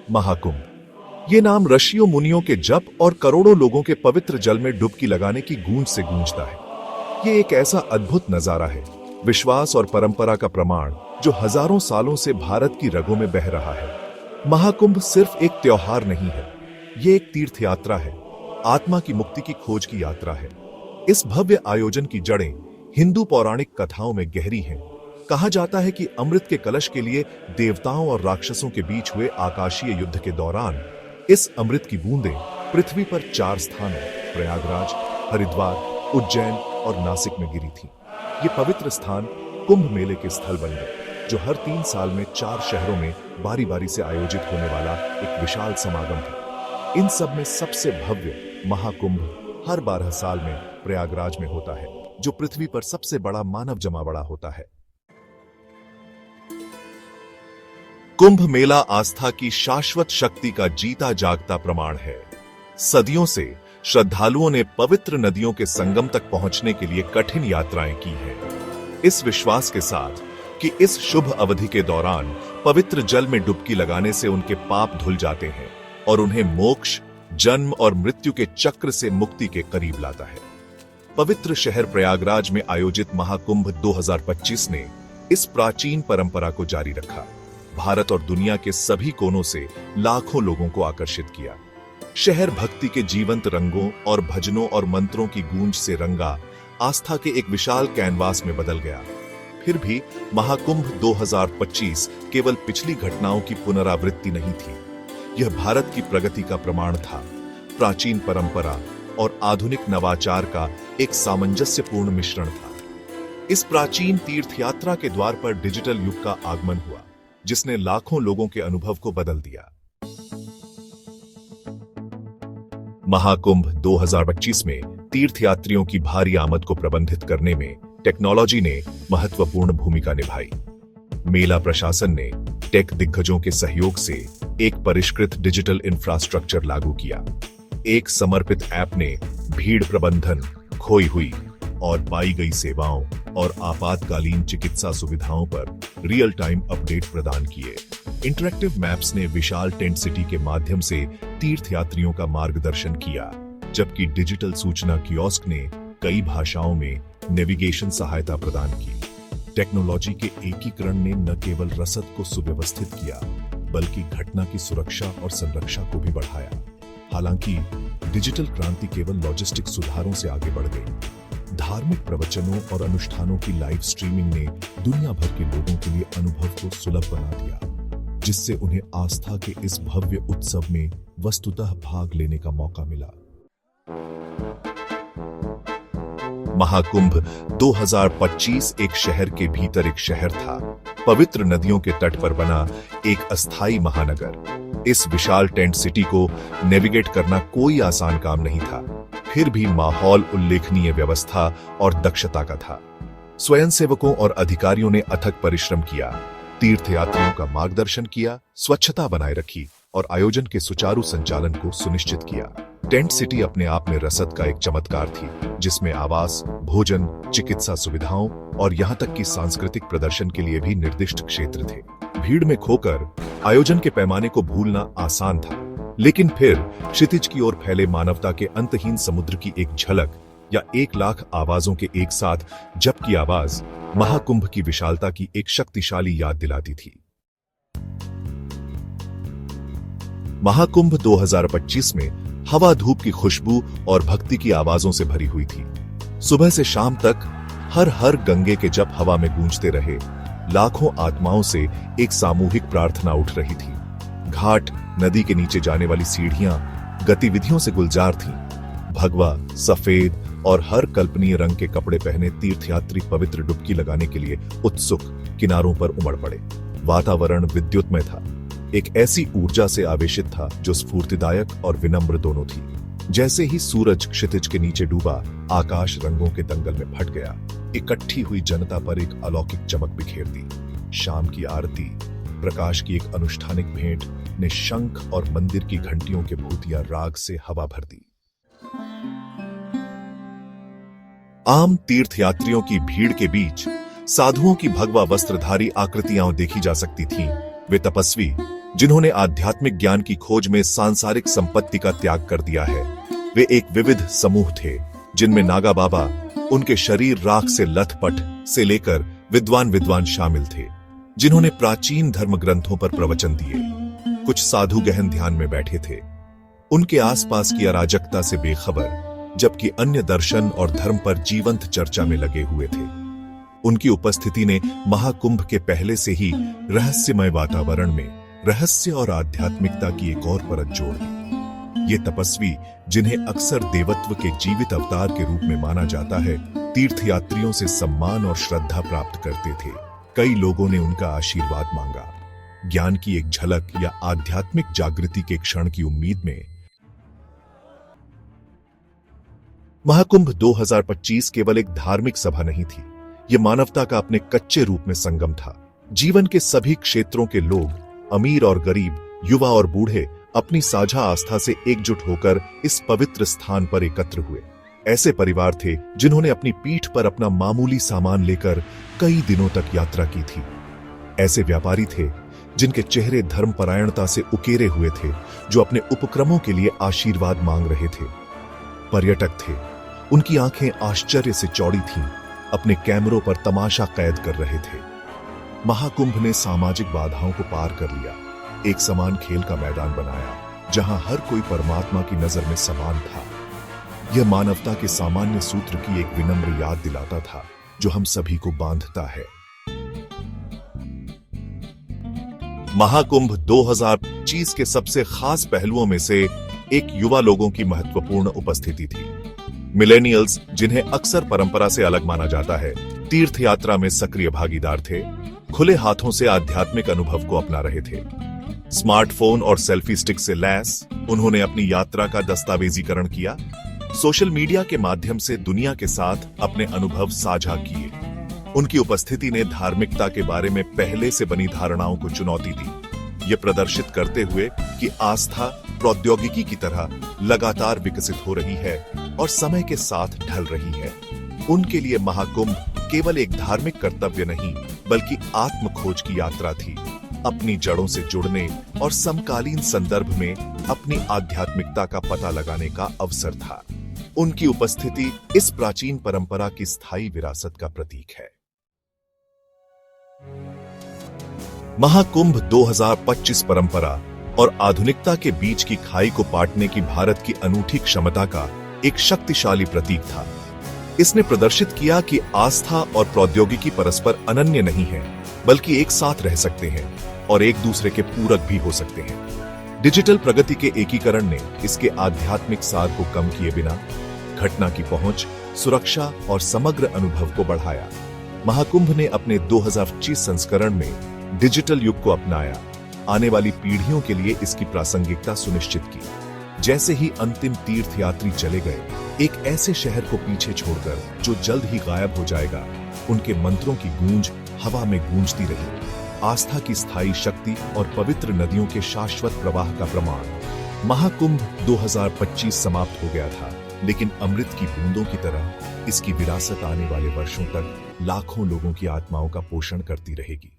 महाकुंभ, ये नाम ऋषियों मुनियों के जप और करोड़ों लोगों के पवित्र जल में डुबकी लगाने की गूंज से गूंजता है। ये एक ऐसा अद्भुत नजारा है, विश्वास और परंपरा का प्रमाण, जो हजारों सालों से भारत की रगों में बह रहा है। महाकुंभ सिर्फ एक त्योहार नहीं है, ये एक तीर्थ यात्रा है, आत्मा की मुक्ति की खोज की यात्रा है। इस भव्य आयोजन की जड़ें हिंदू पौराणिक कथाओं में गहरी हैं। कहा जाता है कि अमृत के कलश के लिए देवताओं और राक्षसों के बीच हुए आकाशीय युद्ध के दौरान इस अमृत की बूंदें पृथ्वी पर 4 स्थानों प्रयागराज, हरिद्वार, उज्जैन और नासिक में गिरी थीं। ये पवित्र स्थान कुंभ मेले के स्थल बन गए, जो हर 3 साल में 4 शहरों में बारी बारी से आयोजित होने वाला एक विशाल समागम था। इन सब में सबसे भव्य महाकुंभ हर 12 साल में प्रयागराज में होता है, जो पृथ्वी पर सबसे बड़ा मानव जमावड़ा होता है। कुंभ मेला आस्था की शाश्वत शक्ति का जीता जागता प्रमाण है। सदियों से श्रद्धालुओं ने पवित्र नदियों के संगम तक पहुंचने के लिए कठिन यात्राएं की हैं, इस विश्वास के साथ कि इस शुभ अवधि के दौरान पवित्र जल में डुबकी लगाने से उनके पाप धुल जाते हैं और उन्हें मोक्ष, जन्म और मृत्यु के चक्र से मुक्ति के करीब लाता है। पवित्र शहर प्रयागराज में आयोजित महाकुंभ 2025 ने इस प्राचीन परंपरा को जारी रखा। भारत और दुनिया के सभी कोनों से लाखों लोगों को आकर्षित किया। शहर भक्ति के जीवंत रंगों और भजनों और मंत्रों की गूंज से रंगा आस्था के एक विशाल कैनवास में बदल गया। फिर भी महाकुंभ 2025 केवल पिछली घटनाओं की पुनरावृत्ति नहीं थी, यह भारत की प्रगति का प्रमाण था, प्राचीन परंपरा और आधुनिक नवाचार का एक सामंजस्यपूर्ण मिश्रण था। इस प्राचीन तीर्थ यात्रा के द्वार पर डिजिटल युग का आगमन हुआ, जिसने लाखों लोगों के अनुभव को बदल दिया। महाकुंभ 2025 में तीर्थयात्रियों की भारी आमद को प्रबंधित करने में टेक्नोलॉजी ने महत्वपूर्ण भूमिका निभाई। मेला प्रशासन ने टेक दिग्गजों के सहयोग से एक परिष्कृत डिजिटल इंफ्रास्ट्रक्चर लागू किया। एक समर्पित ऐप ने भीड़ प्रबंधन, खोई हुई और पाई गई सेवाओं और आपातकालीन चिकित्सा सुविधाओं पर रियल टाइम अपडेट प्रदान किए। इंटरैक्टिव मैप्स ने विशाल टेंट सिटी के माध्यम से तीर्थयात्रियों का मार्गदर्शन किया, जबकि डिजिटल सूचना कियोस्क ने कई भाषाओं में नेविगेशन सहायता प्रदान की। टेक्नोलॉजी के एकीकरण ने न केवल रसद को सुव्यवस्थित किया, बल्कि घटना की सुरक्षा और संरक्षा को भी बढ़ाया। हालांकि डिजिटल क्रांति केवल लॉजिस्टिक सुधारों से आगे बढ़ गई। धार्मिक प्रवचनों और अनुष्ठानों की लाइव स्ट्रीमिंग ने दुनिया भर के लोगों के लिए अनुभव को सुलभ बना दिया, जिससे उन्हें आस्था के इस भव्य उत्सव में वस्तुतः भाग लेने का मौका मिला। महाकुंभ 2025 एक शहर के भीतर एक शहर था, पवित्र नदियों के तट पर बना एक अस्थायी महानगर। इस विशाल टेंट सिटी को नेविगेट करना कोई आसान काम नहीं था, फिर भी माहौल उल्लेखनीय व्यवस्था और दक्षता का था। स्वयंसेवकों और अधिकारियों ने अथक परिश्रम किया, तीर्थयात्रियों का मार्गदर्शन किया, स्वच्छता बनाए रखी और आयोजन के सुचारू संचालन को सुनिश्चित किया। टेंट सिटी अपने आप में रसद का एक चमत्कार थी, जिसमें आवास, भोजन, चिकित्सा सुविधाओं और यहाँ तक कि सांस्कृतिक प्रदर्शन के लिए भी निर्दिष्ट क्षेत्र थे। भीड़ में खोकर आयोजन के पैमाने को भूलना आसान था, लेकिन फिर क्षितिज की ओर फैले मानवता के अंतहीन समुद्र की एक झलक या 1 लाख आवाजों के एक साथ जप की आवाज महाकुंभ की विशालता की एक शक्तिशाली याद दिलाती थी। महाकुंभ 2025 में हवा, धूप की खुशबू और भक्ति की आवाजों से भरी हुई थी। सुबह से शाम तक हर हर गंगे के जप हवा में गूंजते रहे। लाखों आत्माओं से एक सामूहिक प्रार्थना उठ रही थी। घाट, नदी के नीचे जाने वाली सीढ़ियां गतिविधियों से गुलजार थीं। भगवा, सफेद और हर कल्पनीय रंग के कपड़े पहने तीर्थयात्री पवित्र डुबकी लगाने के लिए उत्सुक किनारों पर उमड़ पड़े। वातावरण विद्युतमय था, एक ऐसी ऊर्जा से आवेशित था जो स्फूर्तिदायक और विनम्र दोनों थी। जैसे ही सूरज क्षितिज के नीचे डूबा, आकाश रंगों के दंगल में फट गया। इकट्ठी हुई जनता पर एक अलौकिक चमक बिखेर दी। शाम की आरती, प्रकाश की एक अनुष्ठानिक भेंट ने शंख और मंदिर की घंटियों के भूतिया राग से हवा भर दी। आम तीर्थयात्रियों की भीड़ के बीच साधुओं की भगवा वस्त्रधारी आकृतियां देखी जा सकती थीं। वे तपस्वी, जिन्होंने आध्यात्मिक ज्ञान की खोज में सांसारिक संपत्ति का त्याग कर दिया है। वे एक विविध समूह थे जिनमें नागा बाबा, उनके शरीर राख से लथपथ से लेकर विद्वान शामिल थे, जिन्होंने प्राचीन धर्म ग्रंथों पर प्रवचन दिए। कुछ साधु गहन ध्यान में बैठे थे, उनके आसपास की अराजकता से बेखबर, जबकि अन्य दर्शन और धर्म पर जीवंत चर्चा में लगे हुए थे। उनकी उपस्थिति ने महाकुंभ के पहले से ही रहस्यमय वातावरण में रहस्य और आध्यात्मिकता की एक और परत जोड़ दी। ये तपस्वी, जिन्हें अक्सर देवत्व के जीवित अवतार के रूप में माना जाता है, तीर्थयात्रियों से सम्मान और श्रद्धा प्राप्त करते थे। कई लोगों ने उनका आशीर्वाद मांगा, ज्ञान की एक झलक या आध्यात्मिक जागृति के क्षण की उम्मीद में। महाकुंभ 2025 केवल एक धार्मिक सभा नहीं थी, यह मानवता का अपने कच्चे रूप में संगम था। जीवन के सभी क्षेत्रों के लोग, अमीर और गरीब, युवा और बूढ़े, अपनी साझा आस्था से एकजुट होकर इस पवित्र स्थान पर एकत्र हुए। ऐसे परिवार थे जिन्होंने अपनी पीठ पर अपना मामूली सामान लेकर कई दिनों तक यात्रा की थी। ऐसे व्यापारी थे जिनके चेहरे धर्मपरायणता से उकेरे हुए थे, जो अपने उपक्रमों के लिए आशीर्वाद मांग रहे थे। पर्यटक थे, उनकी आंखें आश्चर्य से चौड़ी थीं, अपने कैमरों पर तमाशा कैद कर रहे थे। महाकुंभ ने सामाजिक बाधाओं को पार कर लिया, एक समान खेल का मैदान बनाया जहां हर कोई परमात्मा की नजर में समान था। यह मानवता के सामान्य सूत्र की एक विनम्र याद दिलाता था जो हम सभी को बांधता है। महाकुंभ 2025 के सबसे खास पहलुओं में से एक युवा लोगों की महत्वपूर्ण उपस्थिति थी। मिलेनियल्स, जिन्हें अक्सर परंपरा से अलग माना जाता है, तीर्थ यात्रा में सक्रिय भागीदार थे, खुले हाथों से आध्यात्मिक अनुभव को अपना रहे थे। स्मार्टफोन और सेल्फी स्टिक से लैस उन्होंने अपनी यात्रा का दस्तावेजीकरण किया, सोशल मीडिया के माध्यम से दुनिया के साथ अपने अनुभव साझा किए। उनकी उपस्थिति ने धार्मिकता के बारे में पहले से बनी धारणाओं को चुनौती दी, ये प्रदर्शित करते हुए कि आस्था प्रौद्योगिकी की तरह लगातार विकसित हो रही है और समय के साथ ढल रही है। उनके लिए महाकुंभ केवल एक धार्मिक कर्तव्य नहीं, बल्कि आत्म खोज की यात्रा थी, अपनी जड़ों से जुड़ने और समकालीन संदर्भ में अपनी आध्यात्मिकता का पता लगाने का अवसर था। उनकी उपस्थिति इस प्राचीन परंपरा की स्थायी विरासत का प्रतीक है। महाकुंभ 2025 परंपरा और आधुनिकता के बीच की खाई को पाटने की भारत की अनूठी क्षमता का एक शक्तिशाली प्रतीक था। इसने प्रदर्शित किया कि आस्था और प्रौद्योगिकी परस्पर अनन्य नहीं है, बल्कि एक साथ रह सकते हैं और एक दूसरे के पूरक भी हो सकते हैं। डिजिटल प्रगति के एकीकरण ने इसके आध्यात्मिक सार को कम किए बिना घटना की पहुंच, सुरक्षा और समग्र अनुभव को बढ़ाया। महाकुंभ ने अपने 2025 संस्करण में डिजिटल युग को अपनाया, आने वाली पीढ़ियों के लिए इसकी प्रासंगिकता सुनिश्चित की। जैसे ही अंतिम तीर्थयात्री चले गए, एक ऐसे शहर को पीछे छोड़कर जो जल्द ही गायब हो जाएगा, उनके मंत्रों की गूंज हवा में गूंजती रही, आस्था की स्थायी शक्ति और पवित्र नदियों के शाश्वत प्रवाह का प्रमाण। महाकुंभ 2025 समाप्त हो गया था, लेकिन अमृत की बूंदों की तरह इसकी विरासत आने वाले वर्षों तक लाखों लोगों की आत्माओं का पोषण करती रहेगी।